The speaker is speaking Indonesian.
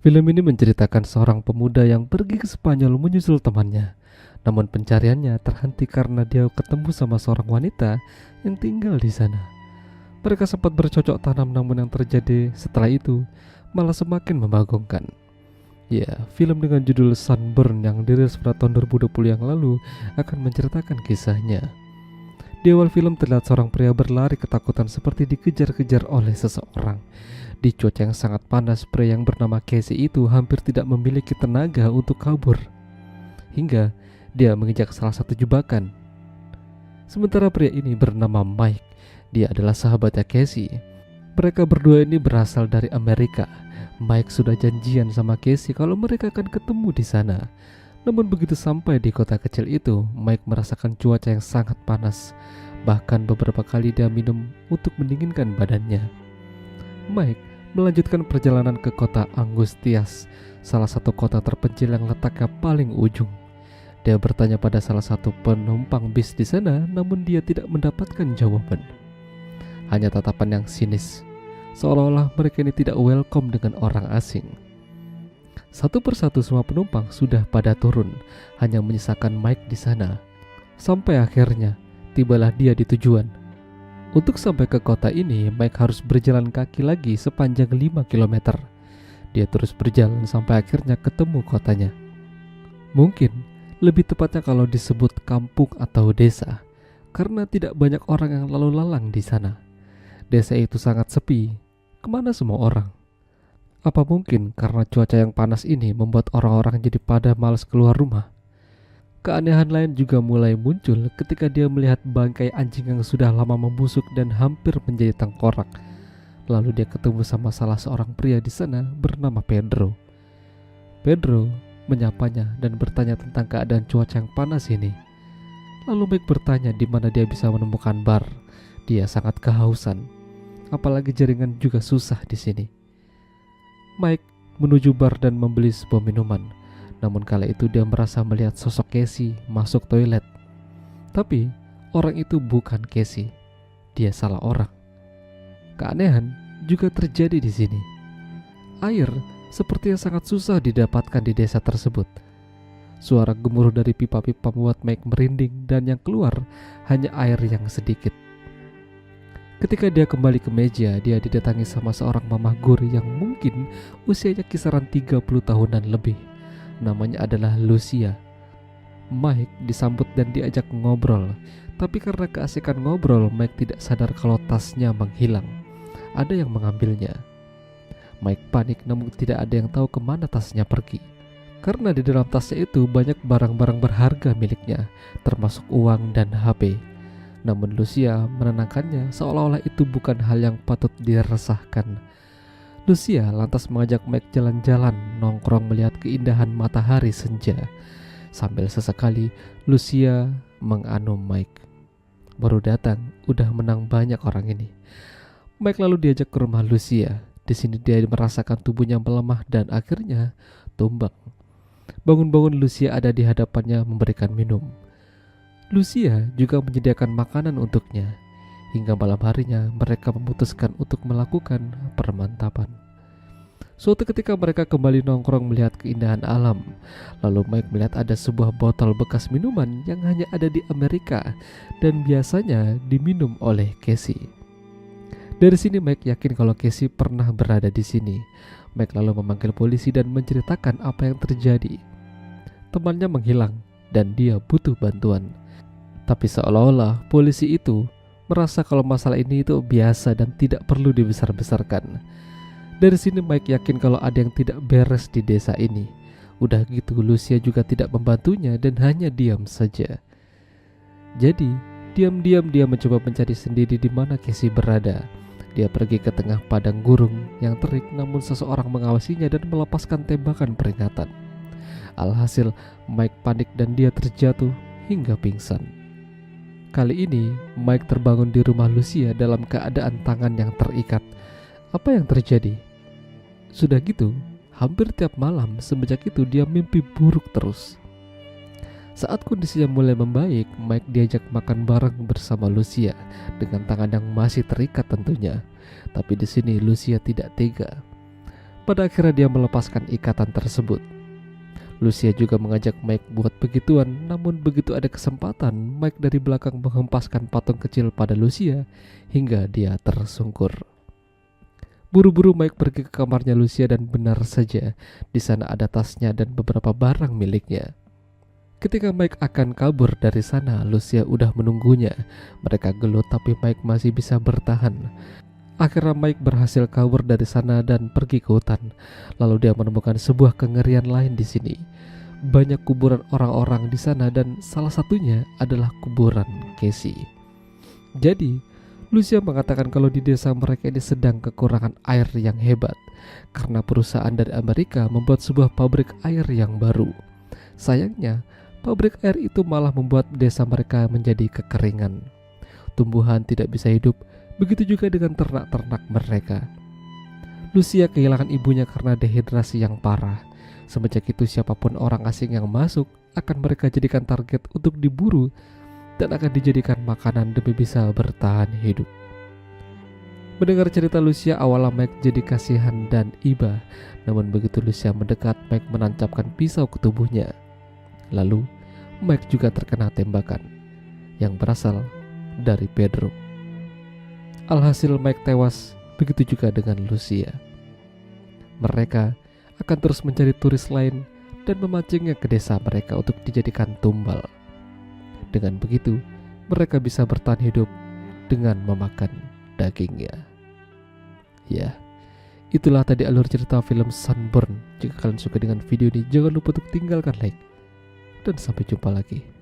Film ini menceritakan seorang pemuda yang pergi ke Spanyol menyusul temannya. Namun pencariannya terhenti karena dia ketemu sama seorang wanita yang tinggal di sana. Mereka sempat bercocok tanam, namun yang terjadi setelah itu malah semakin membagongkan. Ya, film dengan judul Sunburn yang dirilis pada tahun 2020 yang lalu akan menceritakan kisahnya. Di awal film terlihat seorang pria berlari ketakutan seperti dikejar-kejar oleh seseorang. Di cuaca yang sangat panas, pria yang bernama Casey itu hampir tidak memiliki tenaga untuk kabur. Hingga dia menginjak salah satu jebakan. Sementara pria ini bernama Mike. Dia adalah sahabatnya Casey. Mereka berdua ini berasal dari Amerika. Mike sudah janjian sama Casey kalau mereka akan ketemu di sana. Namun begitu sampai di kota kecil itu, Mike merasakan cuaca yang sangat panas. Bahkan beberapa kali dia minum untuk mendinginkan badannya. Mike melanjutkan perjalanan ke kota Angustias, salah satu kota terpencil yang letaknya paling ujung. Dia bertanya pada salah satu penumpang bis di sana, namun dia tidak mendapatkan jawaban. Hanya tatapan yang sinis, seolah-olah mereka ini tidak welcome dengan orang asing. Satu persatu semua penumpang sudah pada turun, hanya menyisakan Mike di sana. Sampai akhirnya tibalah dia di tujuan. Untuk sampai ke kota ini, Mike harus berjalan kaki lagi sepanjang 5 km. Dia terus berjalan sampai akhirnya ketemu kotanya. Mungkin lebih tepatnya kalau disebut kampung atau desa, karena tidak banyak orang yang lalu lalang di sana. Desa itu sangat sepi. Kemana semua orang? Apa mungkin karena cuaca yang panas ini membuat orang-orang jadi pada malas keluar rumah? Keanehan lain juga mulai muncul ketika dia melihat bangkai anjing yang sudah lama membusuk dan hampir menjadi tengkorak. Lalu dia ketemu sama salah seorang pria di sana bernama Pedro. Pedro menyapanya dan bertanya tentang keadaan cuaca yang panas ini. Lalu Mike bertanya di mana dia bisa menemukan bar. Dia sangat kehausan, apalagi jaringan juga susah di sini. Mike menuju bar dan membeli sebuah minuman. Namun kala itu dia merasa melihat sosok Casey masuk toilet. Tapi orang itu bukan Casey. Dia salah orang. Keanehan juga terjadi di sini. Air sepertinya sangat susah didapatkan di desa tersebut. Suara gemuruh dari pipa-pipa membuat Mike merinding dan yang keluar hanya air yang sedikit. Ketika dia kembali ke meja, dia didatangi sama seorang mamah guri yang mungkin usianya kisaran 30 tahunan lebih. Namanya adalah Lucia. Mike disambut dan diajak ngobrol. Tapi karena keasikan ngobrol, Mike tidak sadar kalau tasnya menghilang. Ada yang mengambilnya. Mike panik, namun tidak ada yang tahu kemana tasnya pergi. Karena di dalam tasnya itu banyak barang-barang berharga miliknya, termasuk uang dan HP. Namun Lucia menenangkannya seolah-olah itu bukan hal yang patut diresahkan. Lucia lantas mengajak Mike jalan-jalan nongkrong melihat keindahan matahari senja. Sambil sesekali Lucia menganu Mike. Baru datang, udah menang banyak orang ini. Mike lalu diajak ke rumah Lucia. Di sini dia merasakan tubuhnya melemah dan akhirnya tumbang. Bangun-bangun Lucia ada di hadapannya memberikan minum. Lucia juga menyediakan makanan untuknya. Hingga malam harinya mereka memutuskan untuk melakukan permantapan. Suatu ketika mereka kembali nongkrong melihat keindahan alam. Lalu Mike melihat ada sebuah botol bekas minuman yang hanya ada di Amerika dan biasanya diminum oleh Casey. Dari sini Mike yakin kalau Casey pernah berada di sini. Mike lalu memanggil polisi dan menceritakan apa yang terjadi. Temannya menghilang dan dia butuh bantuan. Tapi seolah-olah polisi itu merasa kalau masalah ini itu biasa dan tidak perlu dibesar-besarkan. Dari sini Mike yakin kalau ada yang tidak beres di desa ini. Udah gitu Lucia juga tidak membantunya dan hanya diam saja. Jadi diam-diam dia mencoba mencari sendiri di mana Casey berada. Dia pergi ke tengah padang gurun yang terik, namun seseorang mengawasinya dan melepaskan tembakan peringatan. Alhasil Mike panik dan dia terjatuh hingga pingsan. Kali ini Mike terbangun di rumah Lucia dalam keadaan tangan yang terikat. Apa yang terjadi? Sudah gitu, hampir tiap malam semenjak itu dia mimpi buruk terus. Saat kondisinya mulai membaik, Mike diajak makan bareng bersama Lucia dengan tangan yang masih terikat tentunya. Tapi di sini Lucia tidak tega. Pada akhirnya dia melepaskan ikatan tersebut. Lucia juga mengajak Mike buat begituan, namun begitu ada kesempatan, Mike dari belakang menghempaskan patung kecil pada Lucia hingga dia tersungkur. Buru-buru Mike pergi ke kamarnya Lucia dan benar saja di sana ada tasnya dan beberapa barang miliknya. Ketika Mike akan kabur dari sana, Lucia udah menunggunya. Mereka gelut tapi Mike masih bisa bertahan. Akhirnya Mike berhasil kabur dari sana dan pergi ke hutan. Lalu dia menemukan sebuah kengerian lain di sini. Banyak kuburan orang-orang di sana dan salah satunya adalah kuburan Casey. Jadi, Lucia mengatakan kalau di desa mereka ini sedang kekurangan air yang hebat karena perusahaan dari Amerika membuat sebuah pabrik air yang baru. Sayangnya, pabrik air itu malah membuat desa mereka menjadi kekeringan. Tumbuhan tidak bisa hidup. Begitu juga dengan ternak-ternak mereka. Lucia kehilangan ibunya karena dehidrasi yang parah. Semenjak itu siapapun orang asing yang masuk akan mereka jadikan target untuk diburu dan akan dijadikan makanan demi bisa bertahan hidup. Mendengar cerita Lucia, awalnya Mike jadi kasihan dan iba. Namun begitu Lucia mendekat, Mike menancapkan pisau ke tubuhnya. Lalu Mike juga terkena tembakan yang berasal dari Pedro. Alhasil Mike tewas, begitu juga dengan Lucia. Mereka akan terus mencari turis lain dan memancingnya ke desa mereka untuk dijadikan tumbal. Dengan begitu, mereka bisa bertahan hidup dengan memakan dagingnya. Ya, itulah tadi alur cerita film Sunburn. Jika kalian suka dengan video ini, jangan lupa untuk tinggalkan like. Dan sampai jumpa lagi.